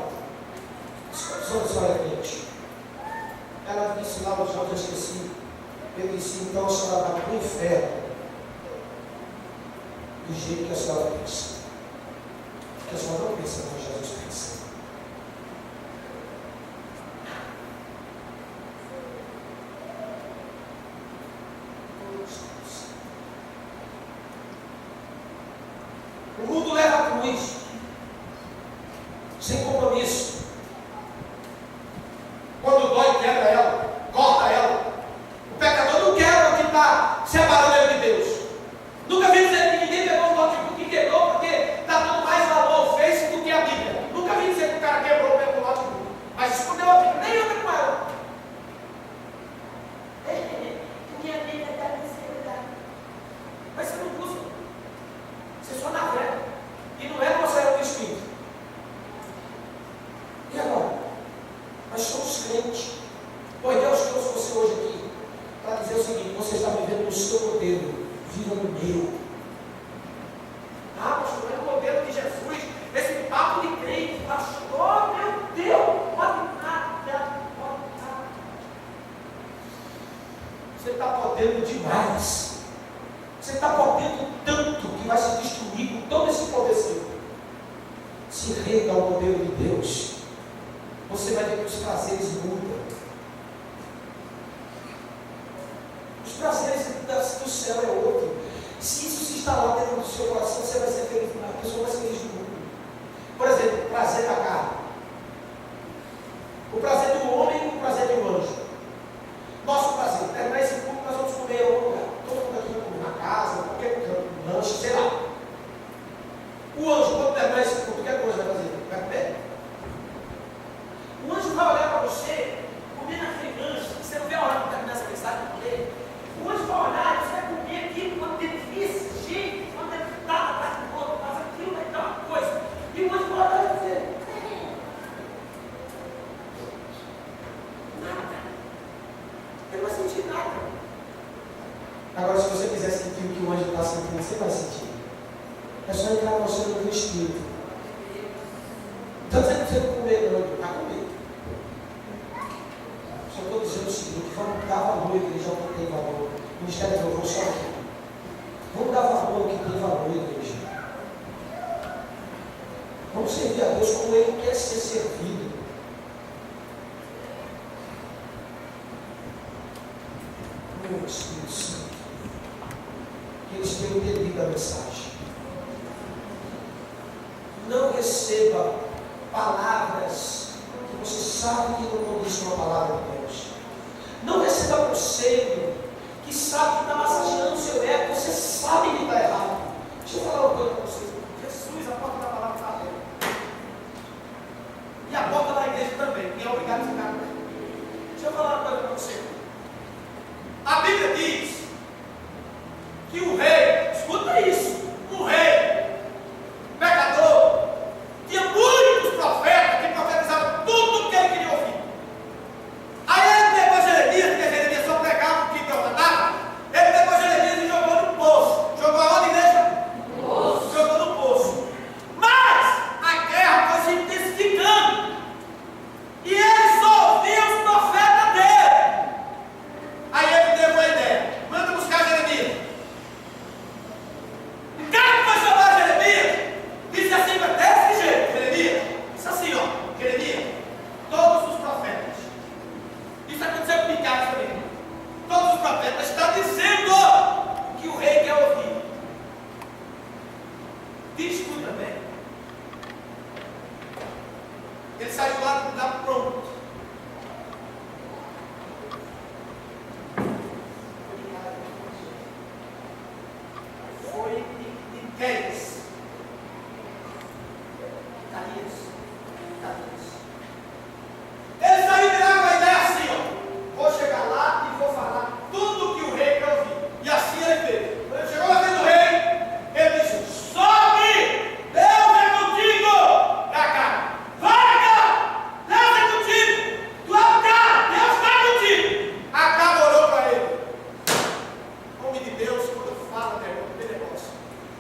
crente. Ela disse lá nos olhos, eu esqueci. Eu disse, então a senhora vai para o inferno. Do jeito que a senhora pensa. Porque a senhora não pensa como Jesus pensa. O mundo leva a cruz, sem compromisso. Quando dói, quebra ela, corta ela. O pecador não quebra o que está separando ele de Deus. Nunca vi dizer que ninguém pegou o notebook e quebrou porque está dando mais valor ao Face do que a Bíblia. Nunca vi dizer que o cara quebrou o notebook, mas escondeu a Bíblia, nem anda com ela. Minha Bíblia está no celular. Mas você não usa. Você só navega. E não é você é o Espírito. E agora? Nós somos crentes. Pois Deus trouxe você hoje aqui para dizer o seguinte: você está vivendo no seu modelo, viva no meu. Ah, pastor, é o modelo de Jesus. Esse papo de crente, pastor, meu Deus, pode nada. Você está podendo demais. Você está podendo tanto que vai se destruir com todo esse poder seu. Se renda ao modelo de Deus. Você vai ver que os prazeres mudam. Os prazeres do céu é outro. Se isso se instalar dentro do seu coração, você vai ser feliz, a pessoa mais feliz do mundo. Por exemplo, o prazer da carne. O prazer do homem e o prazer do anjo. Nosso prazer, terminar esse culto, nós vamos comer em algum lugar. Todo mundo aqui vai comer na casa, qualquer canto, lanche, sei lá. O anjo, quando terminar esse culto, que coisa vai fazer? Vai comer? O anjo vai olhar para você, comer naquele lanche, você não vê a hora de terminar essa mensagem para comer. O anjo vai olhar e você vai comer aquilo quando tem difícil, gente, quando tem que dar atrás do outro, faz aquilo, vai dar uma coisa. E o anjo vai olhar e vai dizer: nada. Ele não vai sentir nada. Agora, se você quiser sentir o que o anjo está sentindo, você vai sentir. É só entrar no seu no Espírito. Então você não precisa comer, não, vai comer. Só estou dizendo o seguinte: vamos dar valor à igreja ao que tem valor. O Ministério de Louvor só aqui. Vamos dar valor ao que tem valor, igreja. Vamos servir a Deus como Ele quer ser servido. Meu Espírito Santo, que eles tenham entendido a mensagem. Não receba palavras que você sabe que não condiz com a palavra de Deus. Não receba conselho que sabe que está massageando o seu ego, você sabe que está errado. Deixa eu falar uma coisa para vocês. Jesus, a porta da palavra está aberta. E a porta da igreja também. Quem é obrigado a ficar. Deixa eu falar uma coisa para você. A Bíblia diz que o rei, escuta isso, o rei, pecador, tinha muitos profetas que profetizavam tudo o que ele queria ouvir. Aí ele pegou Jeremias, porque Jeremias só pregava o que Deus mandava, ele pegou Jeremias e jogou no poço. Jogou aonde, igreja? No poço. Jogou no poço. Mas a guerra foi se intensificando. E ele só ouvia os profetas dele. Aí ele deu uma ideia: manda buscar Jeremias. de Deus, quando fala, meu irmão, que negócio.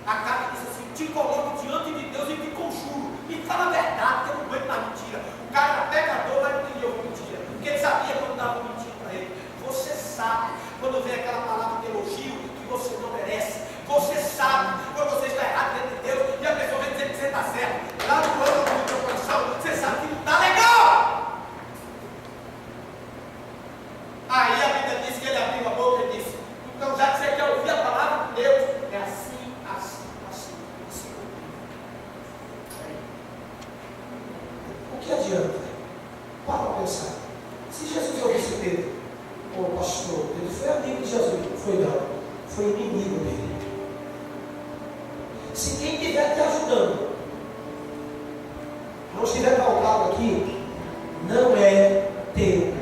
A carta diz assim: te coloco diante de Deus e te conjuro. E fala a verdade, que eu não aguento mais mentira. O cara era pecador, mas não entendia o mentira. Porque ele sabia quando dava mentira para ele. Você sabe, quando vem aquela palavra de elogio que você não merece. Você sabe, quando você está errado dentro de Deus e a pessoa vem dizer que você está certo. Lá no âmago do teu coração, você sabe que não está legal. Aí a Bíblia diz que ele abriu a boca e disse: então, já que você quer ouvir a palavra de Deus, é assim, assim, assim, assim. O que adianta? Para pensar. Se Jesus ouvisse Pedro, o pastor, ele foi amigo de Jesus, foi não, foi inimigo dele. Se quem estiver te ajudando não estiver calcado aqui, não é teu